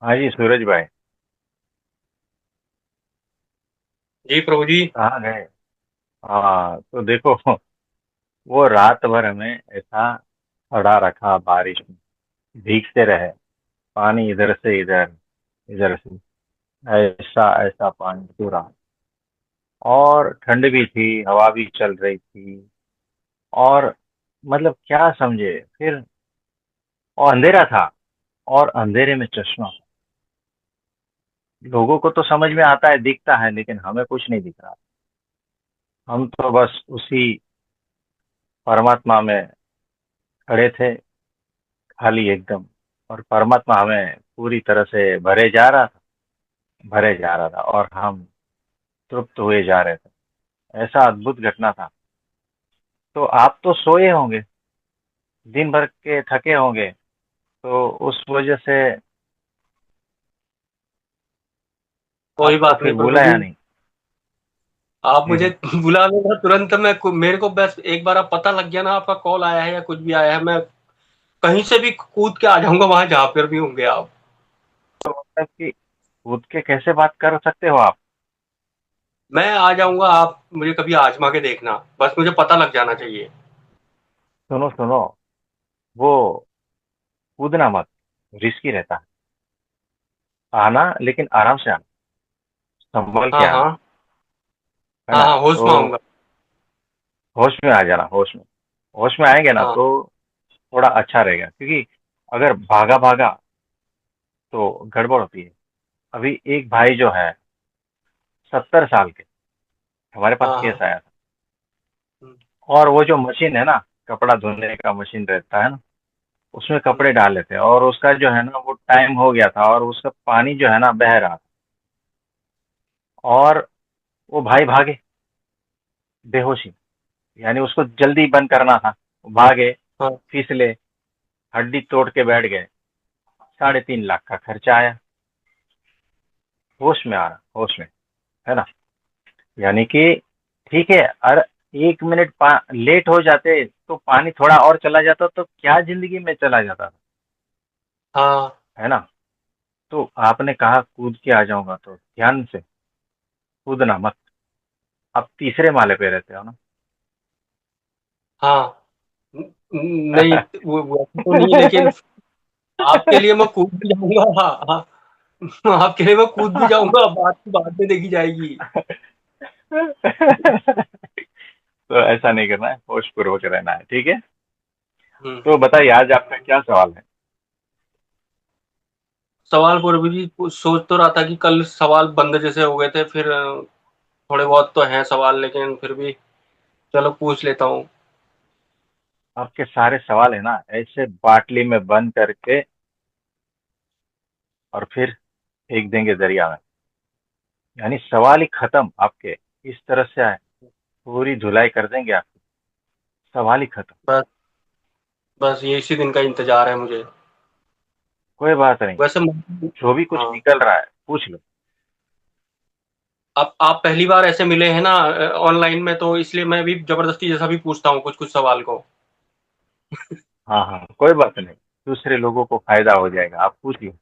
हाँ जी, सूरज भाई। जी प्रभु जी। कहाँ गए? हाँ, तो देखो, वो रात भर हमें ऐसा खड़ा रखा बारिश में, भीगते रहे। पानी इधर से इधर, इधर से, ऐसा ऐसा पानी पूरा। और ठंड भी थी, हवा भी चल रही थी। और मतलब क्या समझे फिर। और अंधेरा था, और अंधेरे में चश्मा। लोगों को तो समझ में आता है, दिखता है, लेकिन हमें कुछ नहीं दिख रहा। हम तो बस उसी परमात्मा में खड़े थे, खाली एकदम। और परमात्मा हमें पूरी तरह से भरे जा रहा था, भरे जा रहा था, और हम तृप्त हुए जा रहे थे। ऐसा अद्भुत घटना था। तो आप तो सोए होंगे, दिन भर के थके होंगे, तो उस वजह से कोई आपको बात फिर नहीं प्रभु बुलाया जी। नहीं। आप मुझे बुला लेना तुरंत। मेरे को बस एक बार आप पता लग गया ना, आपका कॉल आया है या कुछ भी आया है, मैं कहीं से भी कूद के आ जाऊंगा वहां जहां पर भी होंगे आप। तो मतलब कि कूद के कैसे बात कर सकते हो आप? मैं आ जाऊंगा, आप मुझे कभी आजमा के देखना, बस मुझे पता लग जाना चाहिए। सुनो सुनो, वो कूदना मत, रिस्की रहता है। आना, लेकिन आराम से आना, संभल के हाँ आना, हाँ। है हाँ ना? हाँ, होश तो में आऊंगा। होश में आ जाना, होश में। होश में आएंगे ना हाँ तो थोड़ा अच्छा रहेगा, क्योंकि अगर भागा भागा तो गड़बड़ होती है। अभी एक भाई जो है, 70 साल के, हमारे पास हाँ केस हाँ। आया था। हम्म, और वो जो मशीन है ना, कपड़ा धोने का मशीन रहता है ना, उसमें हम्म, कपड़े डाल लेते हैं, और उसका जो है ना वो टाइम हो गया था, और उसका पानी जो है ना बह रहा था। और वो भाई भागे, बेहोशी, यानी उसको जल्दी बंद करना था। भागे, हाँ फिसले, हड्डी तोड़ के बैठ गए। 3.5 लाख का खर्चा आया। होश में आ रहा, होश में, है ना? यानी कि ठीक है। और 1 मिनट लेट हो जाते तो पानी थोड़ा और चला जाता, तो क्या जिंदगी में चला जाता था, हाँ है ना? तो आपने कहा कूद के आ जाऊंगा, तो ध्यान से कूदना मत। आप तीसरे माले पे रहते हो ना? हाँ। नहीं, वो ऐसा तो नहीं, लेकिन आपके लिए मैं कूद भी जाऊंगा। हाँ हाँ, आपके लिए मैं कूद भी जाऊंगा, बात की बात में देखी जाएगी। तो ऐसा नहीं करना है, होश पूर्वक रहना है, ठीक है? तो हम्म। बताइए, आज आपका क्या सवाल है? सवाल पूर्व जी सोच तो रहा था कि कल सवाल बंद जैसे हो गए थे, फिर थोड़े बहुत तो हैं सवाल, लेकिन फिर भी चलो पूछ लेता हूँ। आपके सारे सवाल है ना, ऐसे बाटली में बंद करके और फिर फेंक देंगे दरिया में। यानी सवाल ही खत्म आपके। इस तरह से आए, पूरी धुलाई कर देंगे आपकी। सवाल ही खत्म। बस बस ये इसी दिन का इंतजार है मुझे। कोई बात नहीं, वैसे जो भी कुछ हाँ। निकल रहा है पूछ लो। आप पहली बार ऐसे मिले हैं ना ऑनलाइन में, तो इसलिए मैं भी जबरदस्ती जैसा भी पूछता हूँ कुछ कुछ सवाल को। हाँ हाँ, कोई बात नहीं। दूसरे लोगों को फायदा हो जाएगा, आप पूछिए।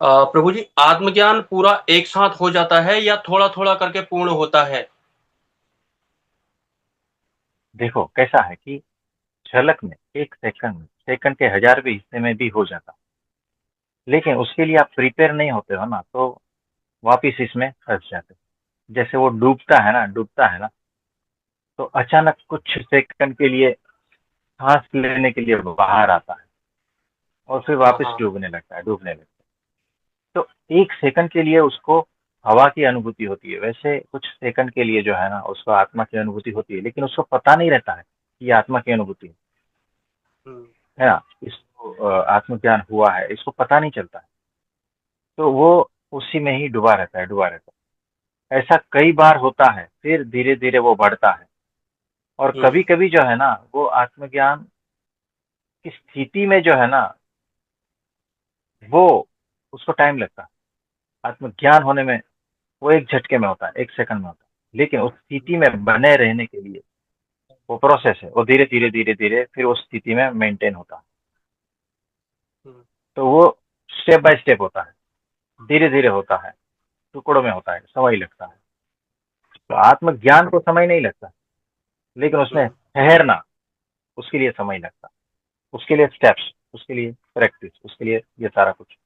प्रभु जी, आत्मज्ञान पूरा एक साथ हो जाता है या थोड़ा थोड़ा करके पूर्ण होता है? देखो कैसा है कि झलक में, 1 सेकंड में, सेकंड के 1000वें हिस्से में भी हो जाता। लेकिन उसके लिए आप प्रिपेयर नहीं होते हो ना, तो वापिस इसमें फंस जाते हो। जैसे वो डूबता है ना, डूबता है ना, तो अचानक कुछ सेकंड के लिए सांस लेने के लिए बाहर आता है, और फिर हाँ वापस हाँ। डूबने लगता है, डूबने लगता है। तो 1 सेकंड के लिए उसको हवा की अनुभूति होती है, वैसे कुछ सेकंड के लिए जो है ना उसको आत्मा की अनुभूति होती है, लेकिन उसको पता नहीं रहता है कि ये आत्मा की अनुभूति हम्म, है ना। इसको आत्मज्ञान हुआ है, इसको पता नहीं चलता है। तो वो उसी में ही डूबा रहता है, डूबा रहता है। ऐसा कई बार होता है, फिर धीरे धीरे वो बढ़ता है। और हम्म, कभी कभी जो है ना, वो आत्मज्ञान की स्थिति में जो है ना, वो उसको टाइम लगता है। आत्मज्ञान होने में वो एक झटके में होता है, 1 सेकंड में होता है, लेकिन उस स्थिति में बने रहने के लिए वो प्रोसेस है, वो धीरे धीरे धीरे धीरे फिर उस स्थिति में मेंटेन होता है। हम्म। तो वो स्टेप बाय स्टेप होता है, धीरे धीरे होता है, टुकड़ों में होता है, समय लगता है। तो आत्मज्ञान को समय नहीं लगता, लेकिन उसमें हम्म। ठहरना, उसके लिए समय लगता है, उसके लिए स्टेप्स, उसके लिए प्रैक्टिस, उसके लिए ये सारा कुछ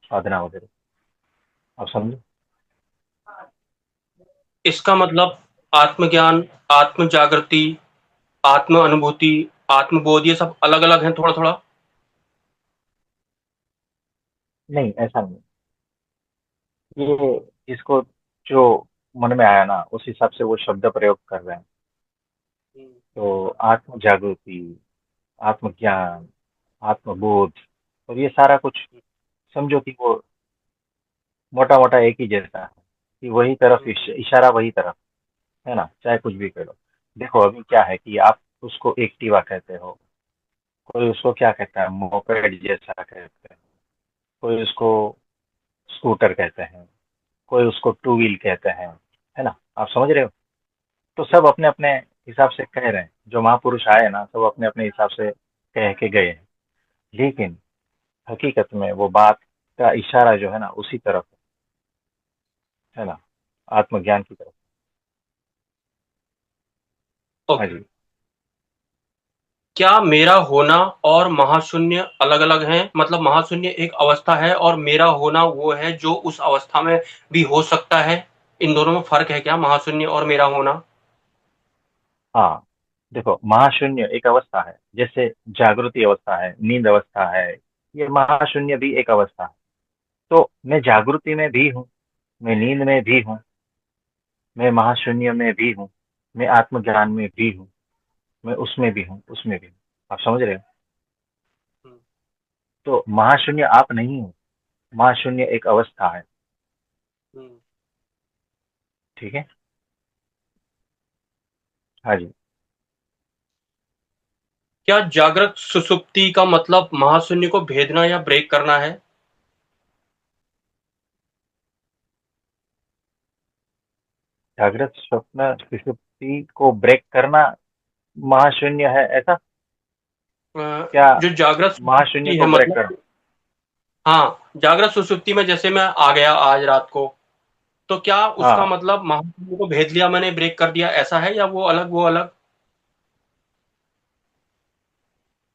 साधना वगैरह। आप समझे? इसका मतलब आत्मज्ञान, आत्म जागृति, आत्म अनुभूति, आत्मबोध, ये सब अलग अलग हैं थोड़ा थोड़ा। नहीं, ऐसा नहीं। ये इसको जो मन में आया ना, उस हिसाब से वो शब्द प्रयोग कर रहे हैं। तो आत्म जागृति, आत्मज्ञान, आत्मबोध, और ये सारा कुछ समझो कि वो मोटा मोटा एक ही जैसा है, कि वही तरफ इशारा वही तरफ, है ना, चाहे कुछ भी करो। देखो अभी क्या है कि आप उसको एक्टिवा कहते हो, कोई उसको क्या कहता है, मोपेड जैसा कहते हैं, कोई उसको स्कूटर कहते हैं, कोई उसको टू व्हील कहते हैं, है ना, आप समझ रहे हो? तो सब अपने अपने हिसाब से कह रहे हैं, जो महापुरुष आए ना, सब अपने अपने हिसाब से कह के गए हैं। लेकिन हकीकत में वो बात का इशारा जो है ना, उसी तरफ है ना, आत्मज्ञान की तरफ। हाँ ओके। जी। क्या मेरा होना और महाशून्य अलग अलग हैं? मतलब महाशून्य एक अवस्था है और मेरा होना वो है जो उस अवस्था में भी हो सकता है। इन दोनों में फर्क है क्या, महाशून्य और मेरा होना? हाँ, देखो महाशून्य एक अवस्था है, जैसे जागृति अवस्था है, नींद अवस्था है, ये महाशून्य भी एक अवस्था है। तो मैं जागृति में भी हूँ, मैं नींद में भी हूँ, मैं महाशून्य में भी हूँ, मैं आत्मज्ञान में भी हूँ, मैं उसमें भी हूँ, उसमें भी हूँ। आप समझ रहे हो? हम्म। तो महाशून्य आप नहीं हो, महाशून्य एक अवस्था है। हम्म। ठीक है। हाँ जी। क्या जागृत सुसुप्ति का मतलब महाशून्य को भेदना या ब्रेक करना है? जागृत स्वप्न सुषुप्ति को ब्रेक करना महाशून्य है ऐसा? अ, क्या जो जागृत महाशून्य सुसुप्ति है को ब्रेक कर? मतलब, हाँ, जागृत सुसुप्ति में जैसे मैं आ गया आज रात को, तो क्या उसका हाँ, मतलब महाशून्य को भेद लिया मैंने, ब्रेक कर दिया, ऐसा है, या वो अलग वो अलग?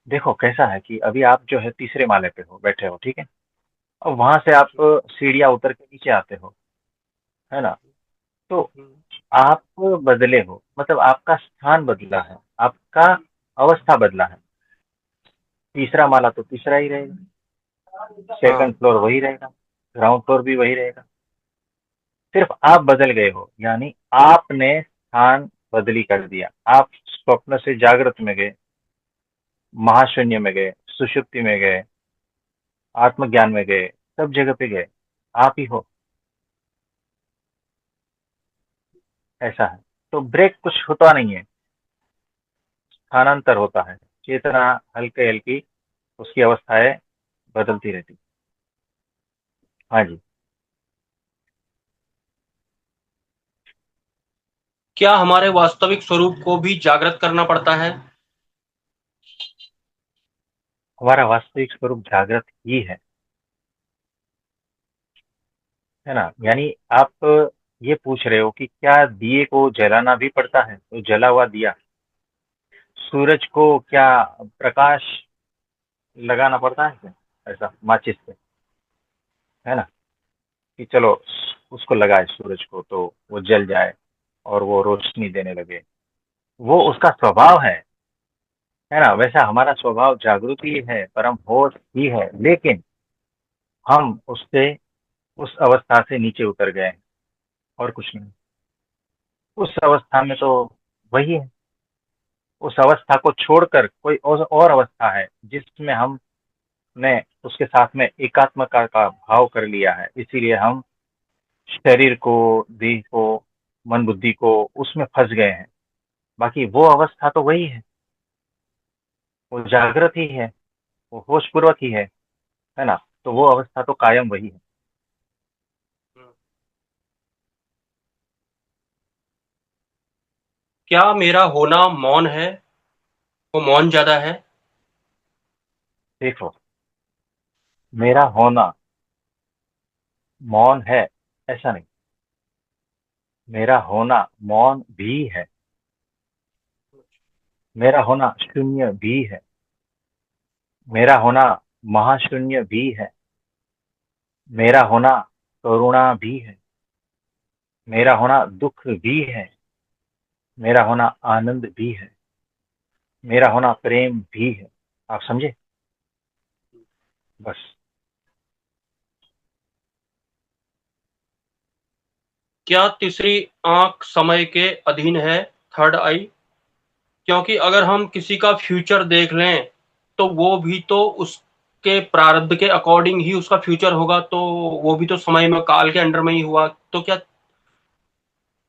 देखो कैसा है कि अभी आप जो है तीसरे माले पे हो, बैठे हो, ठीक है। अब वहां से आप सीढ़ियां उतर के नीचे आते हो, है ना। तो हम्म। आप बदले हो, मतलब आपका स्थान बदला है, आपका अवस्था बदला है। तीसरा माला तो तीसरा ही रहेगा, सेकंड हाँ। फ्लोर वही रहेगा, ग्राउंड फ्लोर भी वही रहेगा। सिर्फ आप बदल गए हो, यानी आपने स्थान बदली कर दिया। आप स्वप्न से जागृत में गए, महाशून्य में गए, सुषुप्ति में गए, आत्मज्ञान में गए, सब जगह पे गए, आप ही हो। ऐसा है। तो ब्रेक कुछ होता नहीं है, स्थानांतर होता है। चेतना हल्के हल्की, उसकी अवस्थाएं बदलती रहती। हाँ जी। क्या हमारे वास्तविक स्वरूप को भी जागृत करना पड़ता है? हमारा वास्तविक स्वरूप जागृत ही है ना। यानी आप ये पूछ रहे हो कि क्या दिए को जलाना भी पड़ता है, तो जला हुआ दिया, सूरज को क्या प्रकाश लगाना पड़ता है क्या? ऐसा माचिस पे, है ना, कि चलो उसको लगाए सूरज को तो वो जल जाए और वो रोशनी देने लगे। वो उसका स्वभाव है ना। वैसा हमारा स्वभाव जागृति है, परम होश ही है, लेकिन हम उससे, उस अवस्था से नीचे उतर गए हैं, और कुछ नहीं। उस अवस्था में तो वही है। उस अवस्था को छोड़कर कोई और अवस्था है जिसमें हमने उसके साथ में एकात्म का भाव कर लिया है, इसीलिए हम शरीर को, देह को, मन बुद्धि को उसमें फंस गए हैं। बाकी वो अवस्था तो वही है, वो जागृत ही है, वो होश पूर्वक ही है ना। तो वो अवस्था तो कायम वही है। क्या मेरा होना मौन है? वो मौन ज्यादा है? देखो, मेरा होना मौन है ऐसा नहीं, मेरा होना मौन भी है, मेरा होना शून्य भी है, मेरा होना महाशून्य भी है, मेरा होना करुणा भी है, मेरा होना दुख भी है, मेरा होना आनंद भी है, मेरा होना प्रेम भी है। आप समझे? बस। क्या तीसरी आंख समय के अधीन है, थर्ड आई? क्योंकि अगर हम किसी का फ्यूचर देख लें तो वो भी तो उसके प्रारब्ध के अकॉर्डिंग ही उसका फ्यूचर होगा, तो वो भी तो समय में काल के अंडर में ही हुआ। तो क्या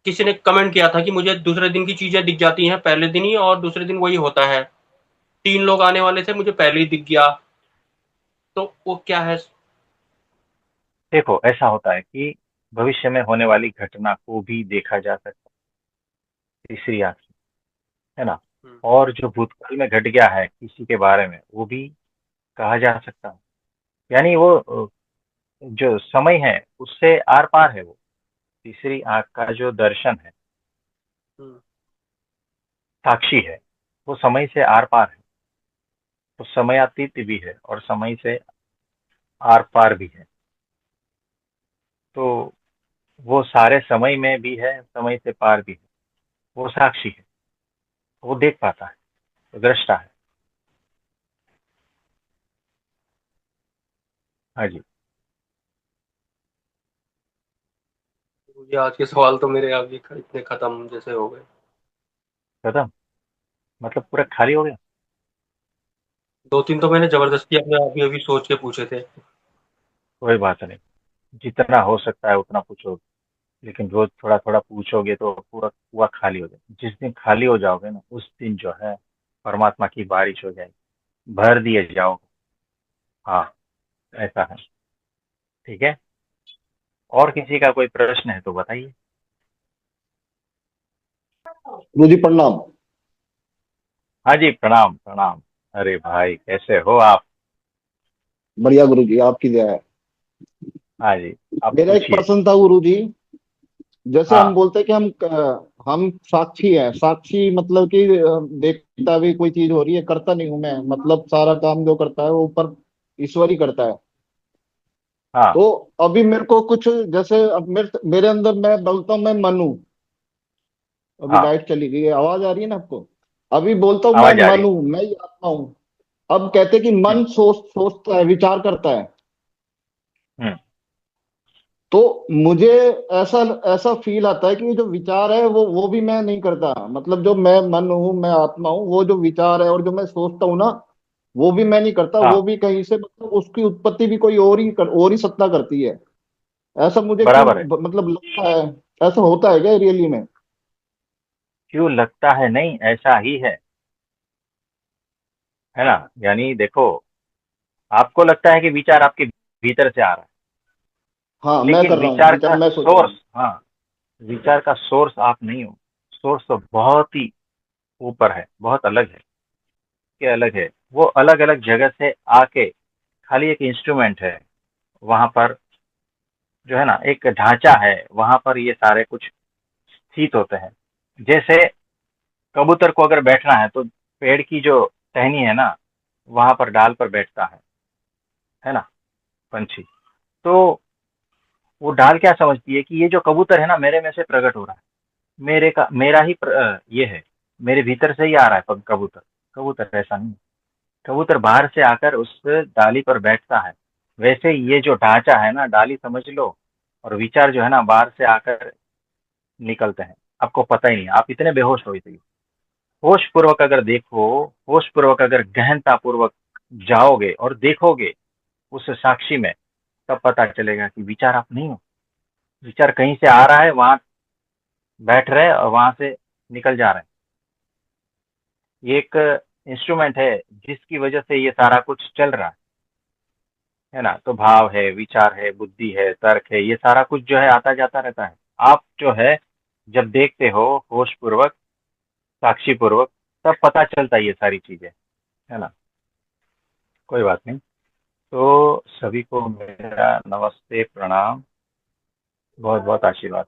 किसी ने कमेंट किया था कि मुझे दूसरे दिन की चीजें दिख जाती हैं पहले दिन ही, और दूसरे दिन वही होता है। तीन लोग आने वाले थे, मुझे पहले ही दिख गया, तो वो क्या है? देखो, ऐसा होता है कि भविष्य में होने वाली घटना को भी देखा जा सकता है तीसरी आंख से, है ना? हम्म, और जो भूतकाल में घट गया है किसी के बारे में वो भी कहा जा सकता है। यानी वो जो समय है उससे आर पार है वो। तीसरी आंख का जो दर्शन है, हम्म। साक्षी है, वो समय से आर पार है। तो समयातीत भी है और समय से आर पार भी है। तो वो सारे समय में भी है, समय से पार भी है। वो साक्षी है, वो देख पाता है, वो दृष्टा है। हाँ जी। ये आज के सवाल तो मेरे आगे इतने खत्म जैसे हो गए। खत्म? मतलब पूरा खाली हो गया? दो तीन तो मैंने जबरदस्ती अपने अभी अभी सोच के पूछे थे। कोई बात नहीं, जितना हो सकता है उतना पूछो। लेकिन रोज थोड़ा थोड़ा पूछोगे तो पूरा कुआ खाली हो जाएगा। जिस दिन खाली हो जाओगे ना उस दिन जो है परमात्मा की बारिश हो जाएगी, भर दिए जाओ। हाँ, ऐसा है। ठीक है। और किसी का कोई प्रश्न है तो बताइए। गुरु जी प्रणाम। हाँ जी, प्रणाम प्रणाम। अरे भाई, कैसे हो आप? बढ़िया गुरु जी, आपकी दया है। हाँ जी, आप मेरा एक पूछिए। प्रश्न था गुरु जी। जैसे हम हाँ बोलते हैं कि हम साक्षी है। साक्षी मतलब कि देखता भी कोई चीज हो रही है, करता नहीं हूं मैं। मतलब सारा काम जो करता है वो ऊपर ईश्वर ही करता है। हाँ तो अभी मेरे को कुछ, जैसे अब मेरे अंदर मैं बोलता हूँ मैं मन हूँ। अभी हाँ, लाइट चली गई है, आवाज आ रही है ना आपको? अभी बोलता हूँ मैं आवाज आ रही मन हूँ, मैं ही आत्मा हूँ। अब कहते हैं कि है। मन सोचता है, विचार करता है। हम्म। तो मुझे ऐसा ऐसा फील आता है कि ये जो विचार है वो भी मैं नहीं करता। मतलब जो मैं मन हूँ, मैं आत्मा हूँ, वो जो विचार है और जो मैं सोचता हूँ ना, वो भी मैं नहीं करता। वो हाँ, भी कहीं से, मतलब उसकी उत्पत्ति भी कोई और ही सत्ता करती है। ऐसा मुझे क्यों बराबर है। मतलब लगता है। ऐसा होता है क्या रियली में? क्यों लगता है? नहीं, ऐसा ही है ना? यानी देखो, आपको लगता है कि विचार आपके भीतर से आ रहा है, हाँ, मैं लेकिन कर रहा हूँ विचार विचार, का मैं सोच रहा सोर्स, हूँ। हाँ, विचार का सोर्स आप नहीं हो। सोर्स तो बहुत ही ऊपर है, बहुत अलग है। क्या अलग है? वो अलग अलग जगह से आके खाली एक इंस्ट्रूमेंट है। वहां पर जो है ना एक ढांचा है, वहां पर ये सारे कुछ स्थित होते हैं। जैसे कबूतर को अगर बैठना है तो पेड़ की जो टहनी है ना, वहां पर डाल पर बैठता है ना, पंछी। तो वो डाल क्या समझती है कि ये जो कबूतर है ना मेरे में से प्रकट हो रहा है, मेरा ही ये है, मेरे भीतर से ही आ रहा है कबूतर। कबूतर ऐसा नहीं है। कबूतर बाहर से आकर उस डाली पर बैठता है। वैसे ही ये जो ढांचा है ना, डाली समझ लो, और विचार जो है ना बाहर से आकर निकलते हैं। आपको पता ही नहीं, आप इतने बेहोश हो इतनी। होश पूर्वक अगर देखो, होश पूर्वक अगर गहनता पूर्वक जाओगे और देखोगे उस साक्षी में, तब पता चलेगा कि विचार आप नहीं हो। विचार कहीं से आ रहा है, वहां बैठ रहे और वहां से निकल जा रहे हैं। ये एक इंस्ट्रूमेंट है जिसकी वजह से ये सारा कुछ चल रहा है ना? तो भाव है, विचार है, बुद्धि है, तर्क है, ये सारा कुछ जो है आता जाता रहता है। आप जो है जब देखते हो होश पूर्वक, साक्षी पूर्वक, तब पता चलता है ये सारी चीजें, है ना? कोई बात नहीं। तो सभी को मेरा नमस्ते, प्रणाम। बहुत बहुत आशीर्वाद।